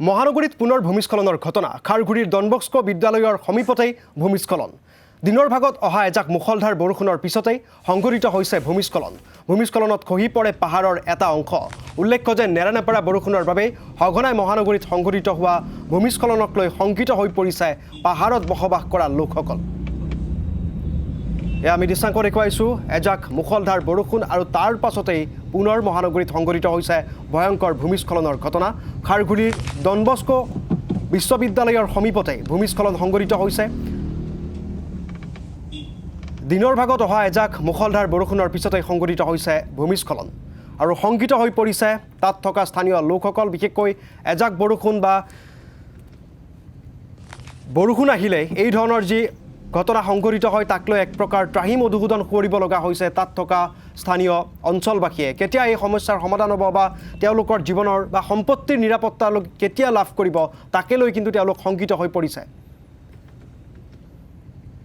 মহানগৰীত পুনৰ ভূমিস্খলনৰ ঘটনা খাৰঘূৰিৰ ডনবস্কো বিদ্যালয়ৰ সমীপতেই ভূমিস্খলন দিনৰ ভাগত অহা এজাক মুখলধাৰ বৰষুণৰ পিছতেই সংঘটিত হৈছে ভূমিস্খলনত খহি পৰে পাহাৰৰ এটা অংশ উল্লেখ্য যে নেৰানেপেৰা বৰষুণৰ বাবে সঘনাই মহানগৰীত সংঘটিত হোৱা ভূমিস্খলনক লৈ শংকিত হৈ পৰিছে পাহাৰত বসবাস কৰা লোকসকল আমি দৃশ্যাংক দেখুৱাইছোঁ এজাক মুখলধাৰ বৰষুণ আৰু তাৰ পাছতেই পুনৰ মহানগৰীত সংঘটিত হৈছে ভয়ংকৰ ভূমিস্খলনৰ ঘটনা খাৰঘূৰিৰ ডনবস্কো বিশ্ববিদ্যালয়ৰ সমীপতে ভূমিস্খলন সংঘটিত হৈছে দিনৰ ভাগত অহা এজাক মুখলধাৰ বৰষুণৰ পিছতেই সংঘটিত হৈছে ভূমিস্খলন আৰু শংকিত হৈ পৰিছে তাত থকা স্থানীয় লোকসকল বিশেষকৈ এজাক বৰষুণ আহিলে এই ধৰণৰ যি ঘটনা সংঘটিত হয় তাক লৈ এক প্ৰকাৰ ত্ৰাহিম অধুসূদন কৰিব লগা হৈছে তাত থকা স্থানীয় অঞ্চলবাসীয়ে কেতিয়া এই সমস্যাৰ সমাধান হ'ব বা তেওঁলোকৰ জীৱনৰ বা সম্পত্তিৰ নিৰাপত্তা কেতিয়া লাভ কৰিব তাকে লৈ কিন্তু তেওঁলোক শংকিত হৈ পৰিছে